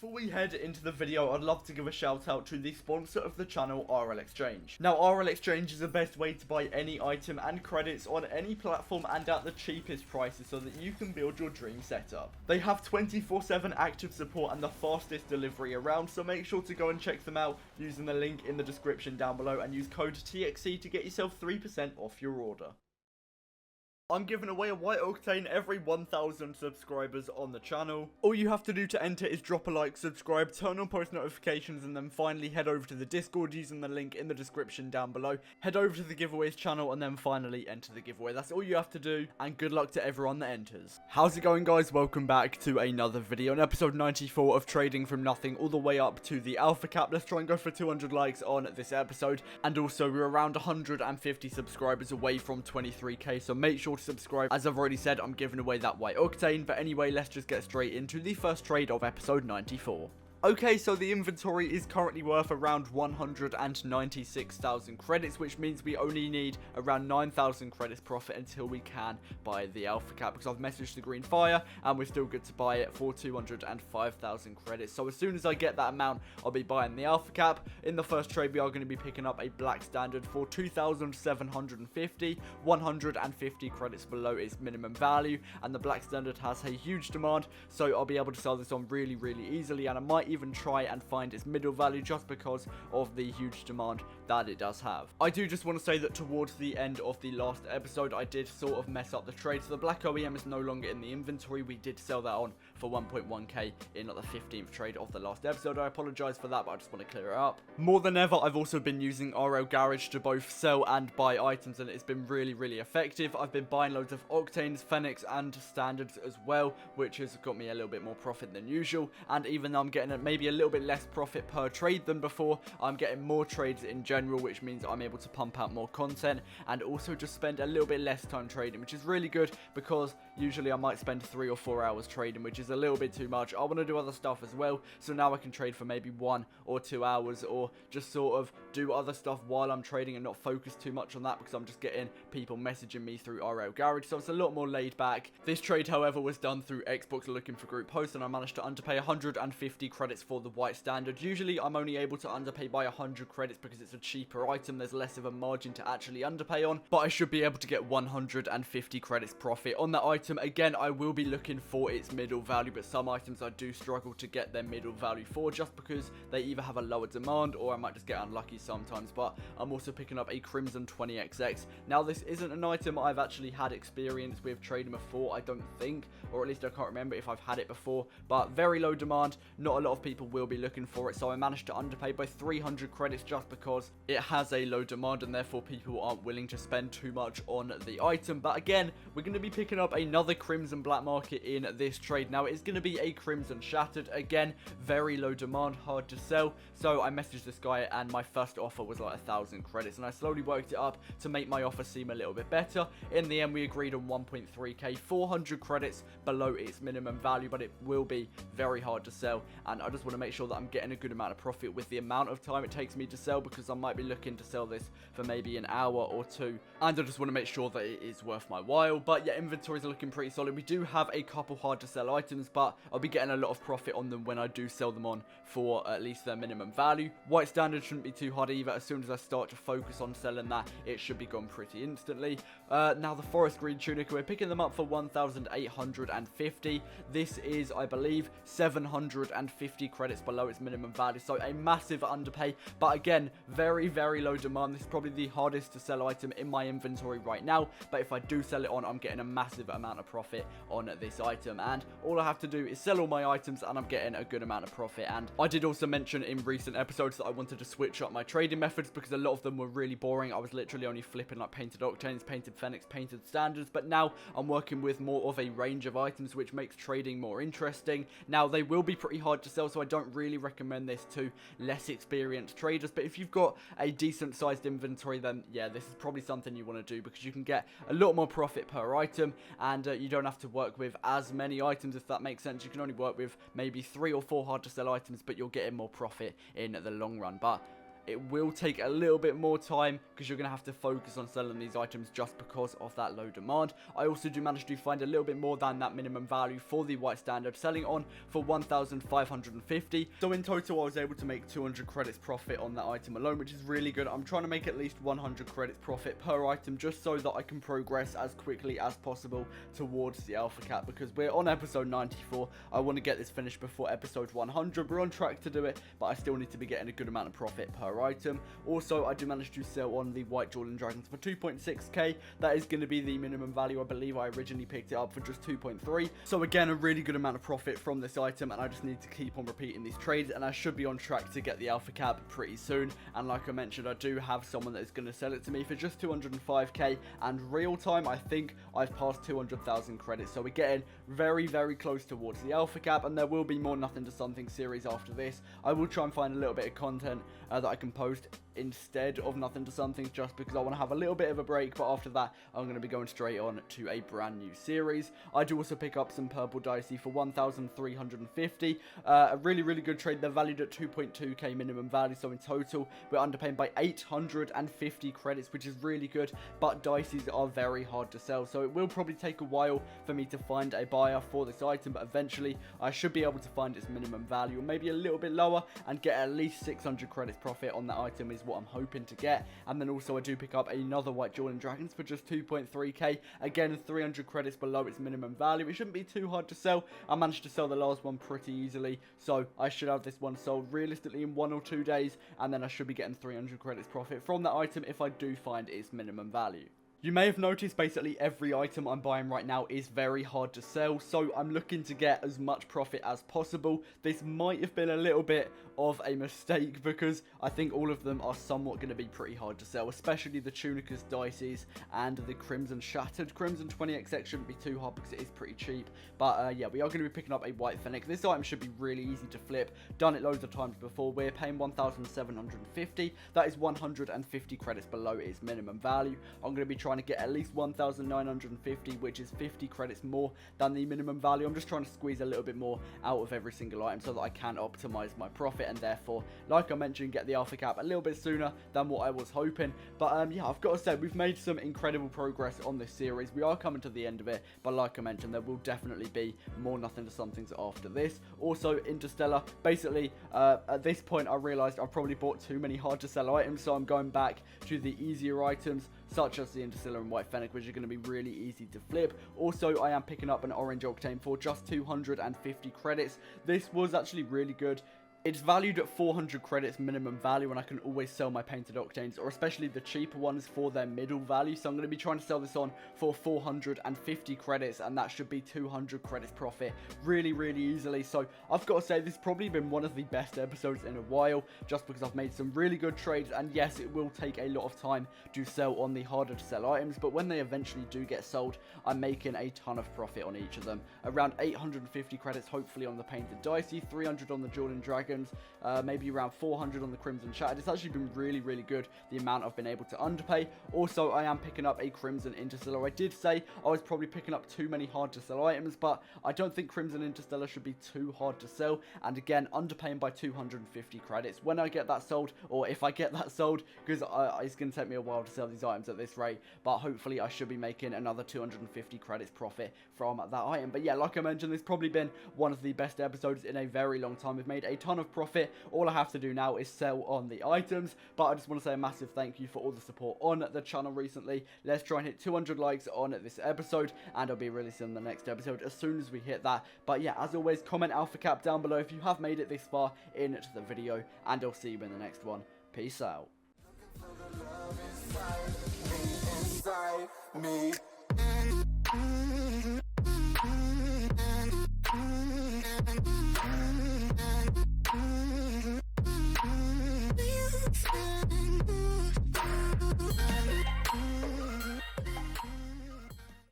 Before we head into the video, I'd love to give a shout out to the sponsor of the channel, RL Exchange. Now, RL Exchange is the best way to buy any item and credits on any platform and at the cheapest prices so that you can build your dream setup. They have 24/7 active support and the fastest delivery around, so make sure to go and check them out using the link in the description down below and use code TXC to get yourself 3% off your order. I'm giving away a White Octane every 1,000 subscribers on the channel. All you have to do to enter is drop a like, subscribe, turn on post notifications, and then finally head over to the Discord using the link in the description down below. Head over to the giveaways channel and then finally enter the giveaway. That's all you have to do, and good luck to everyone that enters. How's it going, guys? Welcome back to another video. In episode 94 of Trading from Nothing all the way up to the Alpha Cap. Let's try and go for 200 likes on this episode. And also, we're around 150 subscribers away from 23k, so make sure to subscribe. As I've already said, I'm giving away that White Octane, but anyway, let's just get straight into the first trade of episode 94. Okay, so the inventory is currently worth around 196,000 credits, which means we only need around 9,000 credits profit until we can buy the Alpha Cap, because I've messaged the Green Fire and we're still good to buy it for 205,000 credits. So as soon as I get that amount, I'll be buying the Alpha Cap. In the first trade, we are going to be picking up a Black Standard for 2,750, 150 credits below its minimum value, and the Black Standard has a huge demand, so I'll be able to sell this on really easily, and I might even try and find its middle value just because of the huge demand that it does have. I do just want to say that towards the end of the last episode, I did sort of mess up the trade. So the Black OEM is no longer in the inventory. We did sell that on for 1.1k in the 15th trade of the last episode. I apologize for that, but I just want to clear it up. More than ever, I've also been using RL Garage to both sell and buy items, and it's been really effective. I've been buying loads of Octanes, Fenix, and Standards as well, which has got me a little bit more profit than usual. And even though I'm getting maybe a little bit less profit per trade than before, I'm getting more trades in general, which means I'm able to pump out more content and also just spend a little bit less time trading, which is really good, because usually I might spend 3 or 4 hours trading, which is a little bit too much. I want to do other stuff as well, so now I can trade for maybe 1 or 2 hours, or just sort of do other stuff while I'm trading and not focus too much on that, because I'm just getting people messaging me through RL Garage, so it's a lot more laid back. This trade, however, was done through Xbox Looking for Group Post, and I managed to underpay 150 credits for the White Standard. Usually I'm only able to underpay by 100 credits because it's a cheaper item. There's less of a margin to actually underpay on, but I should be able to get 150 credits profit on that item. Again, I will be looking for its middle value, but some items I do struggle to get their middle value for, just because they either have a lower demand or I might just get unlucky sometimes. But I'm also picking up a Crimson 20XX. Now, this isn't an item I've actually had experience with trading before, I don't think, or at least I can't remember if I've had it before, but very low demand. Not a lot of people will be looking for it, so I managed to underpay by 300 credits just because it has a low demand and therefore people aren't willing to spend too much on the item. But again, we're going to be picking up another Crimson Black Market in this trade. Now, it's going to be a Crimson Shattered. Again, very low demand, hard to sell, so I messaged this guy and my first offer was like 1,000 credits, and I slowly worked it up to make my offer seem a little bit better. In the end, we agreed on 1.3k, 400 credits below its minimum value, but it will be very hard to sell, and I just want to make sure that I'm getting a good amount of profit with the amount of time it takes me to sell, because I might be looking to sell this for maybe an hour or 2, and I just want to make sure that it is worth my while. But yeah, inventories are looking pretty solid. We do have a couple hard to sell items, but I'll be getting a lot of profit on them when I do sell them on for at least their minimum value. White Standard shouldn't be too hard either. As soon as I start to focus on selling that, it should be gone pretty instantly. Now the Forest Green Tunic, we're picking them up for 1,850. This is, I believe, 750 credits below its minimum value, so a massive underpay. But again, very low demand. This is probably the hardest to sell item in my inventory right now, but if I do sell it on, I'm getting a massive amount of profit on this item, and all I have to do is sell all my items and I'm getting a good amount of profit. And I did also mention in recent episodes that I wanted to switch up my trading methods because a lot of them were really boring. I was literally only flipping like painted Octanes, painted Fenix, painted Standards, but now I'm working with more of a range of items, which makes trading more interesting. Now, they will be pretty hard to sell, so I don't really recommend this to less experienced traders, but if you've got a decent sized inventory, then yeah, this is probably something you want to do, because you can get a lot more profit per item, and you don't have to work with as many items, if that makes sense. You can only work with maybe 3 or 4 hard to sell items, but you're getting more profit in the long run. But it will take a little bit more time because you're going to have to focus on selling these items just because of that low demand. I also do manage to find a little bit more than that minimum value for the white standard, selling on for 1,550. So in total, I was able to make 200 credits profit on that item alone, which is really good. I'm trying to make at least 100 credits profit per item just so that I can progress as quickly as possible towards the alpha cap, because we're on episode 94. I want to get this finished before episode 100. We're on track to do it, but I still need to be getting a good amount of profit per item. Also, I do manage to sell on the white Jordan Dragons for 2.6k. That is going to be the minimum value. I believe I originally picked it up for just 2.3. So again, a really good amount of profit from this item, and I just need to keep on repeating these trades, and I should be on track to get the alpha cap pretty soon. And like I mentioned, I do have someone that is going to sell it to me for just 205k, and real time, I think I've passed 200,000 credits. So we're getting very, very close towards the alpha cap, and there will be more Nothing to Something series after this. I will try and find a little bit of content that I can post instead of Nothing to Something, just because I want to have a little bit of a break, but after that I'm going to be going straight on to a brand new series. I do also pick up some purple dicey for 1,350, a really good trade. They're valued at 2.2k minimum value, so in total we're underpaying by 850 credits, which is really good, but diceys are very hard to sell, so it will probably take a while for me to find a buyer for this item, but eventually I should be able to find its minimum value, or maybe a little bit lower, and get at least 600 credits profit on that item is what I'm hoping to get. And then also I do pick up another white Jordan Dragons for just 2.3k, again 300 credits below its minimum value. It shouldn't be too hard to sell. I managed to sell the last one pretty easily, so I should have this one sold realistically in 1 or 2 days, and then I should be getting 300 credits profit from that item if I do find its minimum value. You may have noticed basically every item I'm buying right now is very hard to sell, so I'm looking to get as much profit as possible. This might have been a little bit of a mistake because I think all of them are somewhat going to be pretty hard to sell, especially the Tunicus Dices and the Crimson Shattered. Crimson 20XX shouldn't be too hard because it is pretty cheap, but yeah, we are going to be picking up a white Fennec. This item should be really easy to flip. Done it loads of times before. We're paying 1,750. That is 150 credits below its minimum value. I'm going to be trying to get at least 1,950, which is 50 credits more than the minimum value. I'm just trying to squeeze a little bit more out of every single item so that I can optimize my profit, and therefore, like I mentioned, get the alpha cap a little bit sooner than what I was hoping. But yeah, I've got to say, we've made some incredible progress on this series. We are coming to the end of it, but like I mentioned, there will definitely be more Nothing to Somethings after this. Also, Interstellar, basically, at this point, I realized I probably bought too many hard to sell items, so I'm going back to the easier items, such as the Interstellar and white Fennec, which are going to be really easy to flip. Also, I am picking up an orange Octane for just 250 credits. This was actually really good. It's valued at 400 credits minimum value, and I can always sell my painted Octanes, or especially the cheaper ones, for their middle value. So I'm going to be trying to sell this on for 450 credits, and that should be 200 credits profit really easily. So I've got to say, this has probably been one of the best episodes in a while, just because I've made some really good trades. And yes, it will take a lot of time to sell on the harder to sell items, but when they eventually do get sold, I'm making a ton of profit on each of them. Around 850 credits hopefully on the painted Dicey, 300 on the Jordan Dragon, maybe around 400 on the Crimson Shattered. It's actually been really good, the amount I've been able to underpay. Also, I am picking up a Crimson Interstellar. I did say I was probably picking up too many hard to sell items, but I don't think Crimson Interstellar should be too hard to sell. And again, underpaying by 250 credits. When I get that sold, or if I get that sold, because it's going to take me a while to sell these items at this rate, but hopefully I should be making another 250 credits profit from that item. But yeah, like I mentioned, this has probably been one of the best episodes in a very long time. We've made a ton of profit. All I have to do now is sell on the items, but I just want to say a massive thank you for all the support on the channel recently. Let's try and hit 200 likes on this episode, and I'll be releasing the next episode as soon as we hit that. But yeah, as always, comment alpha cap down below if you have made it this far into the video, and I'll see you in the next one. Peace out. Me.